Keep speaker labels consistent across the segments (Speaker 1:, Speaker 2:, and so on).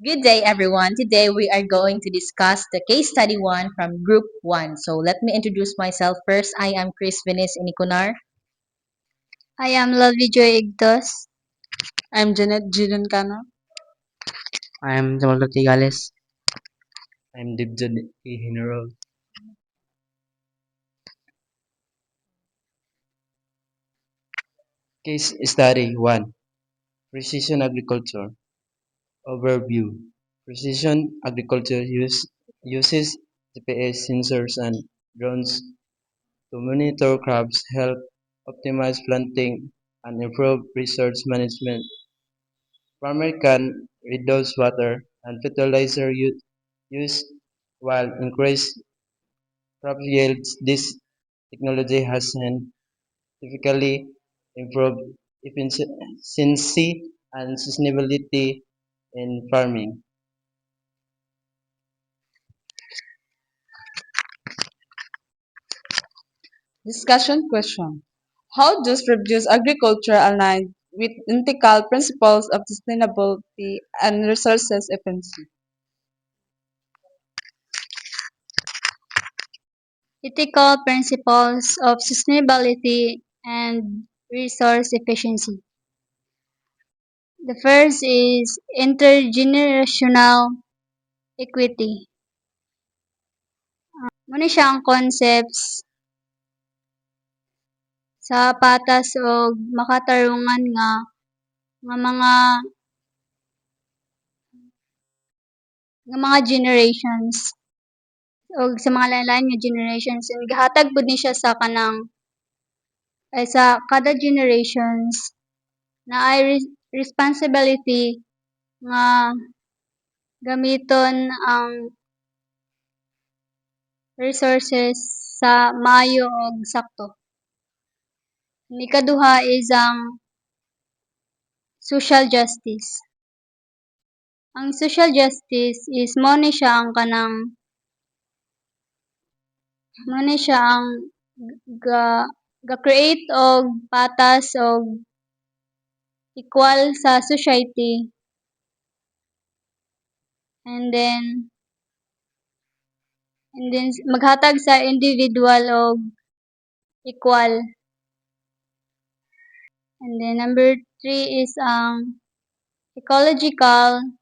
Speaker 1: Good day, everyone. Today we are going to discuss the case study 1 from Group 1. So let me introduce myself first. I am Chris Venice Inikunar.
Speaker 2: I am Lovely Joy Igdos.
Speaker 3: I'm Janet Gideon Cano.
Speaker 4: I am Jamal Tigales.
Speaker 5: I'm Dibjad A. General. Case Study 1. Precision Agriculture. Overview. Precision agriculture uses GPS sensors and drones to monitor crops health, optimize planting, and improve resource management. Farmer can reduce water and fertilizer use while increase crop yields. This technology has significantly improved efficiency and sustainability in farming.
Speaker 3: Discussion question. How does produce agriculture align with ethical principles of sustainability and resources efficiency?
Speaker 2: Ethical principles of sustainability and resource efficiency. The first is intergenerational equity. Muna siya ang concepts sa patas o makatarungan nga mga generations o sa mga lain-lain nga generations and gihatag pud ni siya sa kanang ay sa kada generations na ay responsibility nga gamiton ang resources sa maayo ug sakto. Ni ikaduha is ang social justice. Ang social justice is mo ni siya ang ga ga-create og patas og equal sa society and then maghatag sa individual og equal. And then number 3 is ang ecological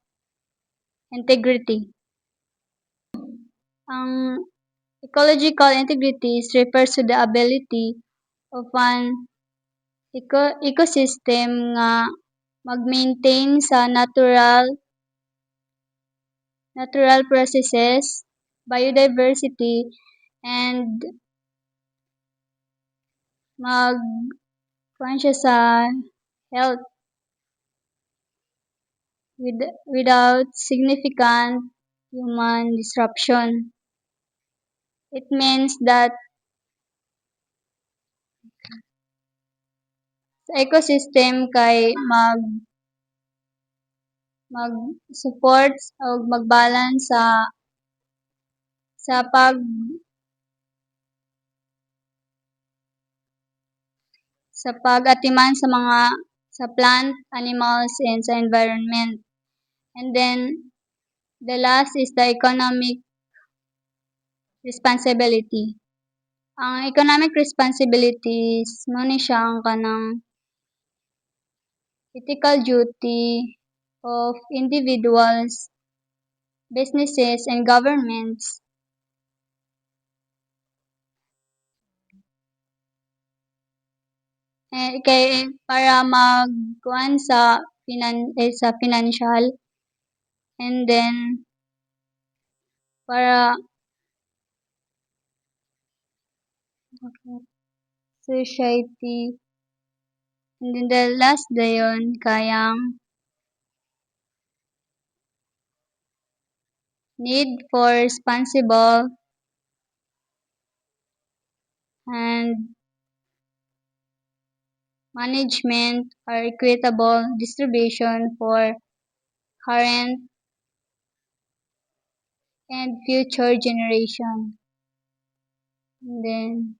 Speaker 2: integrity. Ang ecological integrity refers to the ability of an ecosystem nga mag-maintain sa natural processes, biodiversity, and kuan siya sa health without significant human disruption. It means that sa ecosystem kay mag-support o mag-balance sa pag-atiman sa plant, animals, and sa environment. And then the last is the economic responsibility. Ang economic responsibilities mo ni siya ang kanang ethical duty of individuals, businesses, and governments kay para magkuan sa financial and then para society and then the last dayon kayang need for responsible and management or equitable distribution for current and future generation. And then,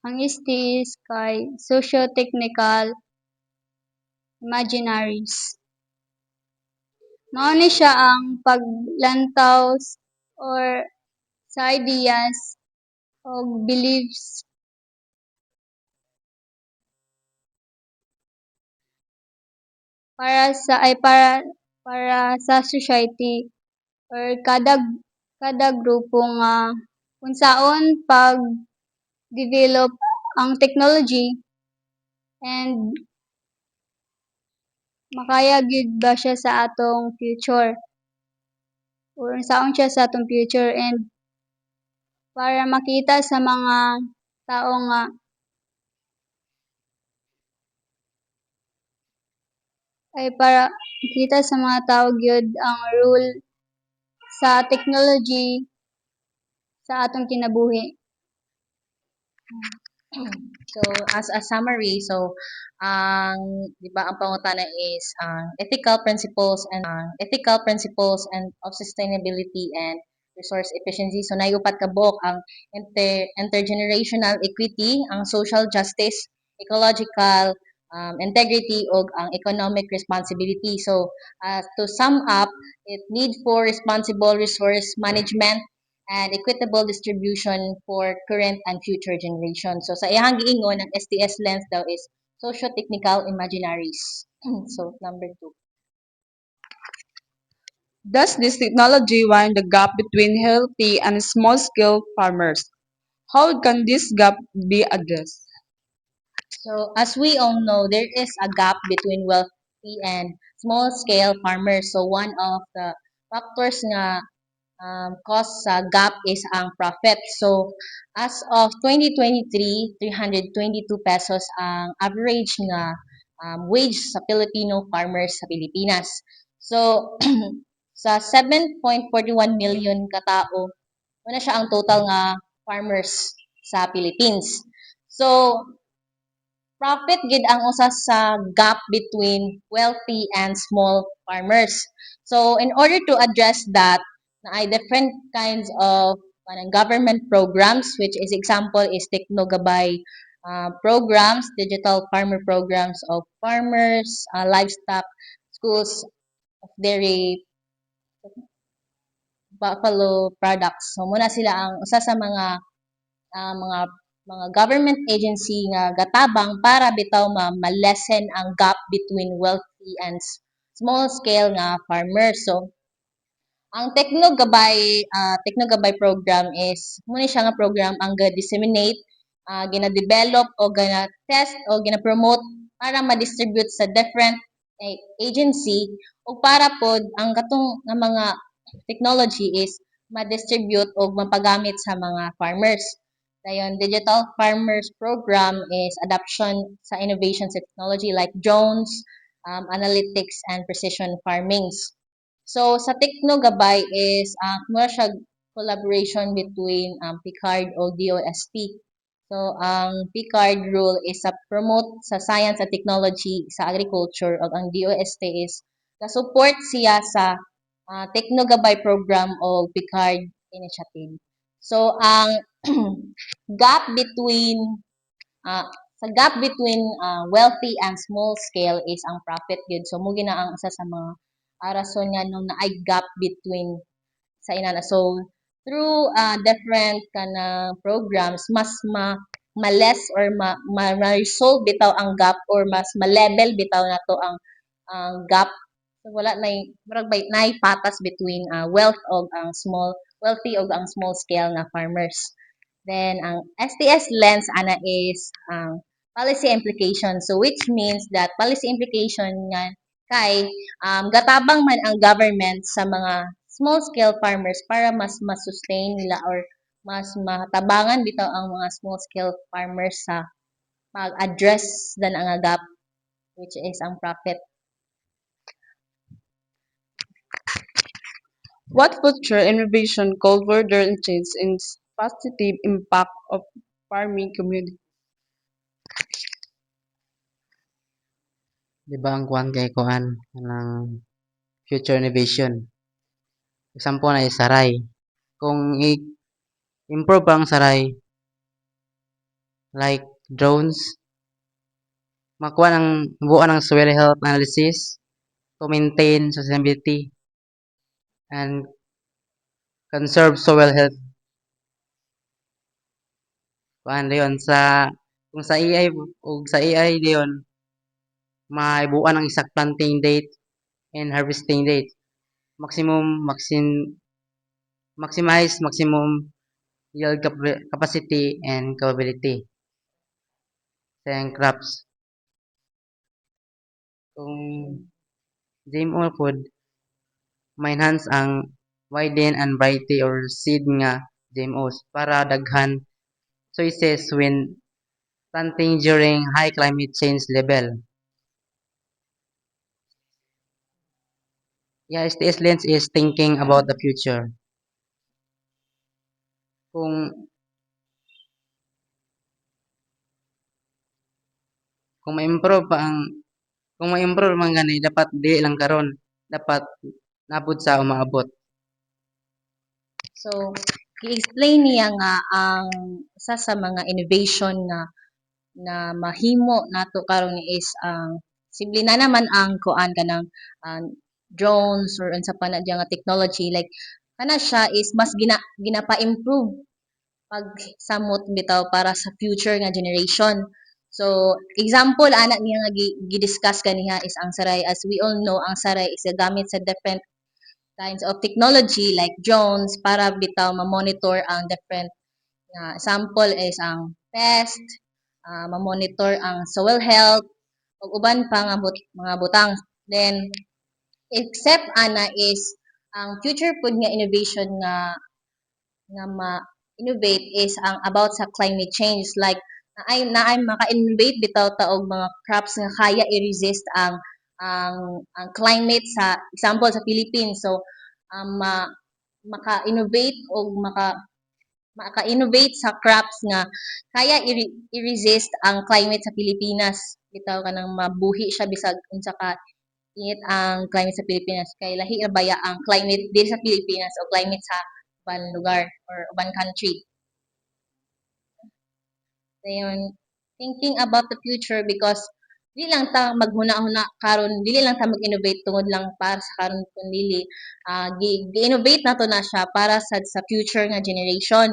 Speaker 2: ang ST is kay socio-technical imaginaries. Mao ni siya ang paglantaw or sa ideas o beliefs para sa society or kada grupo nga unsaon pag-develop ang technology and makaya gyud ba siya sa atong future or unsaon siya sa atong future and para makita sa mga tao nga ay para makita sa mga tao gyud ang role sa technology sa atong kinabuhi.
Speaker 1: So, as a summary, so, di ba, ang pangutana is ethical principles and of sustainability and resource efficiency. So, naiupat ka buok ang intergenerational equity, ang social justice, ecological integrity, o ang economic responsibility. So, to sum up, it need for responsible resource management and equitable distribution for current and future generations. So sa iyang giingon ang STS lens daw is socio-technical imaginaries. So number 2.
Speaker 3: Does this technology widen the gap between healthy and small-scale farmers? How can this gap be addressed?
Speaker 1: So as we all know, there is a gap between wealthy and small-scale farmers. So one of the factors nga cost sa gap is ang profit. So, as of 2023, 322 pesos ang average nga wage sa Filipino farmers sa Pilipinas. So, sa 7.41 million katao, wala siya ang total nga farmers sa Philippines. So, profit gid ang usa sa gap between wealthy and small farmers. So in order to address that, na ay different kinds of government programs, which is example is Teknogabay programs, digital farmer programs of farmers, livestock, schools of dairy, buffalo products. So muna sila ang usa sa mga ah, mga mga government agency nga gatabang para bitaw ma-lessen ang gap between wealthy and small scale nga farmers. So ang Tekno Gabay program is muna siya nga program ang ga-disseminate, gina-develop o gina-test o gina-promote para ma-distribute sa different agency o para pod ang katong nga mga technology is ma-distribute o mapagamit sa mga farmers. Dayon, Digital Farmers Program is adoption sa innovation sa technology like drones, analytics, and precision farmings. So, sa Tekno Gabay is mura siya collaboration between PICARD o DOST. So, ang PICARD rule is sa promote sa science at technology sa agriculture o ang DOST is ka-support siya sa Tekno Gabay program o PICARD initiative. So, ang gap between ah, sa gap between wealthy and small scale is ang profit yun. So, mo gina ang isa sa mga rason nga nung naay gap between sa inana. So, through different kana programs, mas ma-less or ma-resolve bitaw ang gap or mas ma-level bitaw na to ang gap. So, wala na murag bay na patas between wealth og ang wealthy og ang small scale nga farmers. Then, ang STS lens ana is policy implication. So, which means that policy implication nga kay gatabang man ang government sa mga small-scale farmers para mas ma-sustain nila or mas matabangan bitaw ang mga small-scale farmers sa pag-address dan ang gap which is ang profit.
Speaker 3: What future innovation could further enhance its positive impact of farming community?
Speaker 4: Di ba ang kuan kay kuan ng future innovation? Example na is saray. Kung i-improve ang saray, like drones, makuha ng buuan ng soil health analysis to maintain sustainability and conserve soil health. Kuan dayon sa kung sa AI ug sa AI dayon maibuan ang exact planting date and harvesting date. Maximize maximum yield capacity and capability sa iyang crops. Kung GMO food, ma-enhance ang widen and variety or seed nga GMOs para daghan choices when planting during high climate change level. Yeah, STS Lens is thinking about the future. Kung kung ma-improve pa ang kung ma-improve man gani dapat di lang karon, dapat naabot sa umaabot.
Speaker 1: So, i-explain niya nga ang isa sa mga innovation na mahimo nato karon is ang simple na naman ang kuan kanang drones or unsa pa na diya nga technology like kana siya is mas ginapa-improve pag samot bitaw para sa future nga generation. So, example ana niya nga gi-discuss kaniha is ang saray. As we all know, ang saray is gamit sa different kinds of technology like drones para bitaw ma-monitor ang different sample is ang pest, ma-monitor ang soil health, ug uban pa nga mga butang. Then, except ana is ang future food nga innovation nga ma-innovate is ang about sa climate change like naay maka-innovate bitaw ta og mga crops nga kaya i-resist ang climate sa example sa Philippines. So maka-innovate o maka-innovate sa crops nga kaya i-resist ang climate sa Pilipinas. Bitaw kanang mabuhi siya bisag unsa ka init ang climate sa Pilipinas kay lahi ra baya ang climate diri sa Pilipinas o climate sa ubang lugar or ubang country. Dayon, thinking about the future because dili lang ta maghuna-huna karon, dili lang ta mag-innovate tungod lang para sa karon kundi gi-innovate nato na siya para sa future nga generation.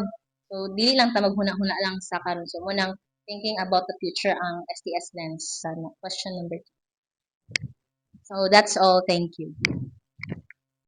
Speaker 1: So dili lang ta maghuna-huna lang sa karon. So munang thinking about the future ang STS lens sa question number 2. So that's all. Thank you.